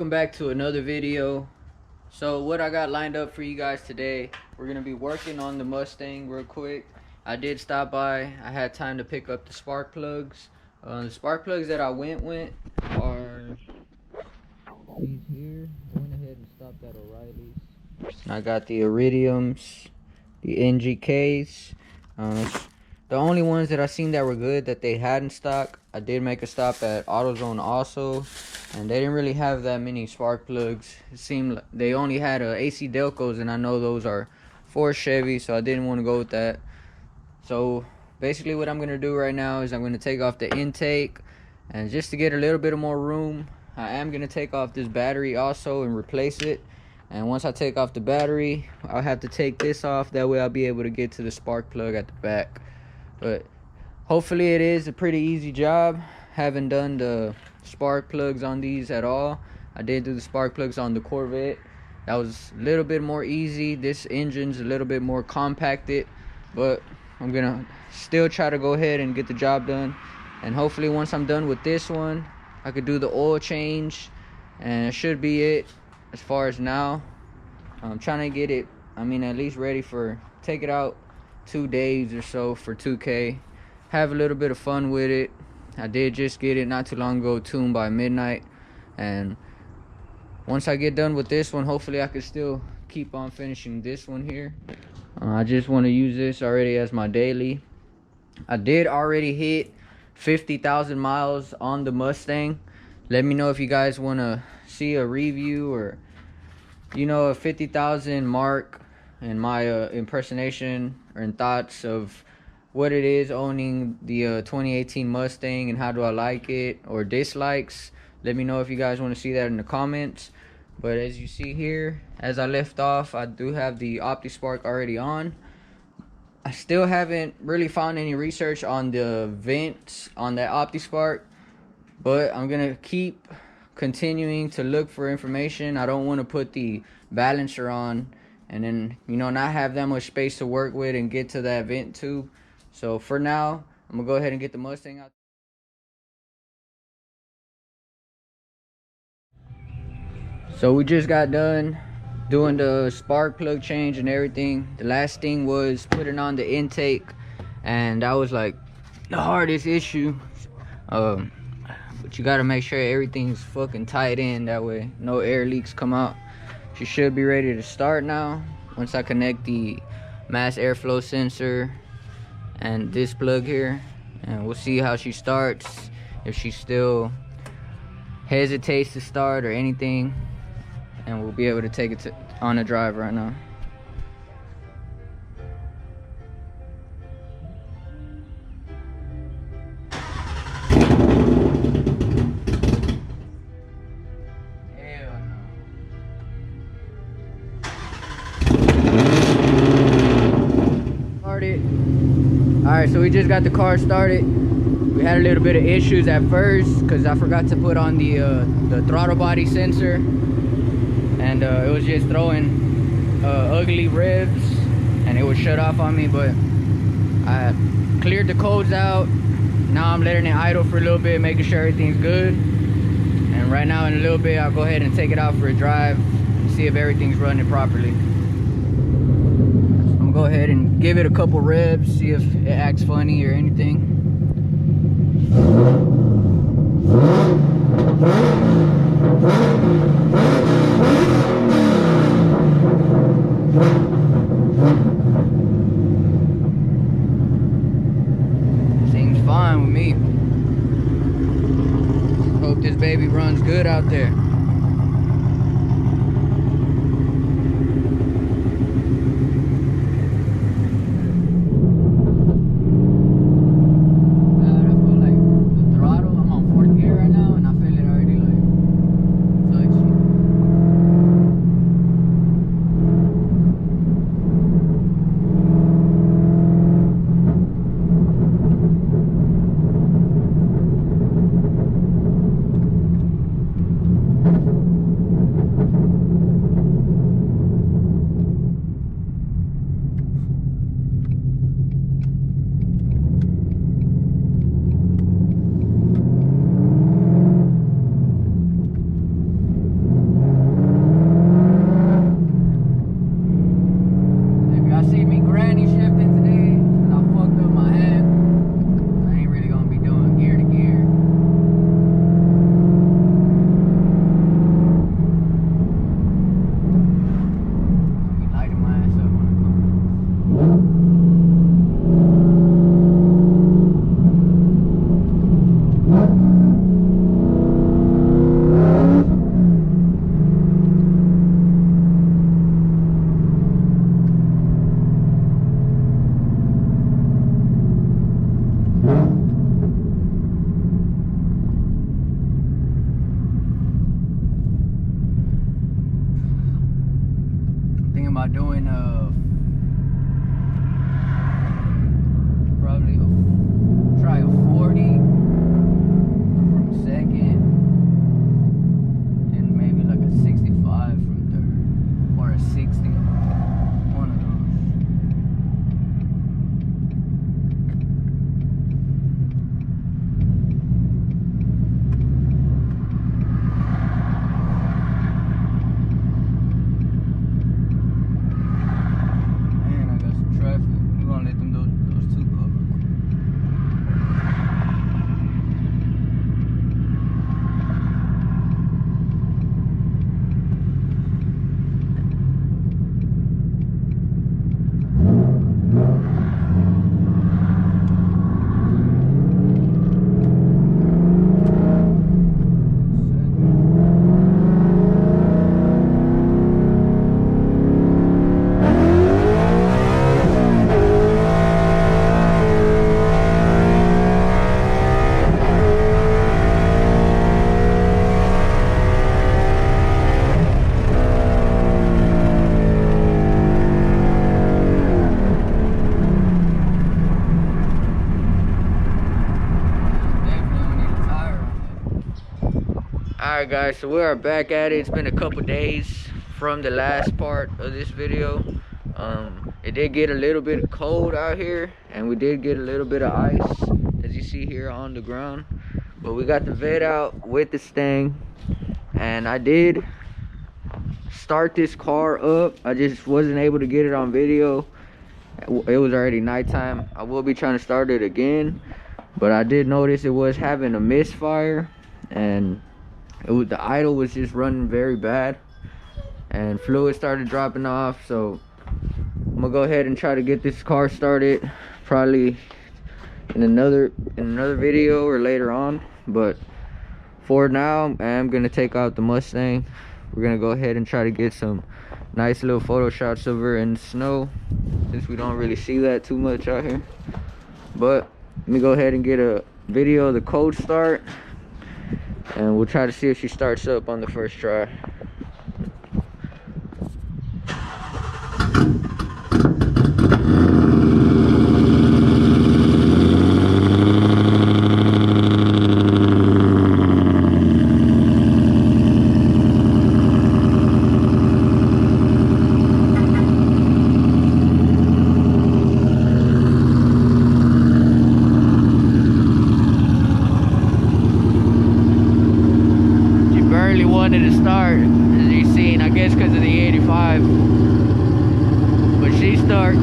welcome back to another video. So what I got lined up for you guys today, we're gonna be working on the Mustang real quick. I did stop by, I had time to pick up the spark plugs. The spark plugs that I went are these here. I went ahead and stopped at O'Reilly's. I got the iridiums, the NGKs. The only ones that I seen that were good that they had in stock, I did make a stop at AutoZone also, and they didn't really have that many spark plugs. It seemed like they only had AC Delcos, and I know those are for Chevy, so I didn't want to go with that. So basically what I'm going to do right now is I'm going to take off the intake, and just to get a little bit of more room, I am going to take off this battery also and replace it. And once I take off the battery, I'll have to take this off. That way I'll be able to get to the spark plug at the back. But hopefully it is a pretty easy job. Haven't done the spark plugs on these at all. I did do the spark plugs on the Corvette. That was a little bit more easy. This engine's a little bit more compacted, but I'm gonna still try to go ahead and get the job done. And hopefully once I'm done with this one, I could do the oil change, and it should be it as far as now. I'm trying to get it, at least ready for, take it out 2 days or so for 2K. Have a little bit of fun with it. I did just get it not too long ago, tuned by midnight. And once I get done with this one, hopefully I can still keep on finishing this one here. I just want to use this already as my daily. I did already hit 50,000 miles on the Mustang. Let me know if you guys want to see a review or, a 50,000 mark and my impersonation and thoughts of what it is owning the 2018 Mustang and how do I like it or dislikes. Let me know if you guys want to see that in the comments. But as you see here, as I left off, I do have the OptiSpark already on. I still haven't really found any research on the vents on that OptiSpark, but I'm gonna keep continuing to look for information. I don't want to put the balancer on and then not have that much space to work with and get to that vent tube. So for now, I'm gonna go ahead and get the Mustang out. So we just got done doing the spark plug change and everything. The last thing was putting on the intake, and that was like the hardest issue. But you gotta make sure everything's fucking tight in, that way no air leaks come out. She should be ready to start now once I connect the mass airflow sensor and this plug here, and we'll see how she starts, if she still hesitates to start or anything, and we'll be able to take it on a drive right now. Alright, so we just got the car started. We had a little bit of issues at first because I forgot to put on the throttle body sensor, and it was just throwing ugly revs, and it would shut off on me. But I cleared the codes out. Now I'm letting it idle for a little bit, making sure everything's good. And right now in a little bit I'll go ahead and take it out for a drive and see if everything's running properly. Go ahead and give it a couple revs, see if it acts funny or anything. Seems fine with me. Hope this baby runs good out there. am I doing probably try a 40 from second, and maybe like a 65 from third, or a 60, one of those. Man, I got some traffic. We're gonna let them those two go. Alright guys, so we are back at it. It's been a couple days from the last part of this video. It did get a little bit cold out here, and we did get a little bit of ice, as you see here on the ground. But we got the vet out with the Mustang, and I did start this car up. I just wasn't able to get it on video. It was already nighttime. I will be trying to start it again, but I did notice it was having a misfire, and the idle was just running very bad, and fluid started dropping off. So I'm gonna go ahead and try to get this car started, probably in another video or later on. But for now, I am gonna take out the Mustang. We're gonna go ahead and try to get some nice little photo shots of her in the snow, since we don't really see that too much out here. But let me go ahead and get a video of the cold start, and we'll try to see if she starts up on the first try. Wanted to start, as you've seen, I guess because of the 85, but she starts.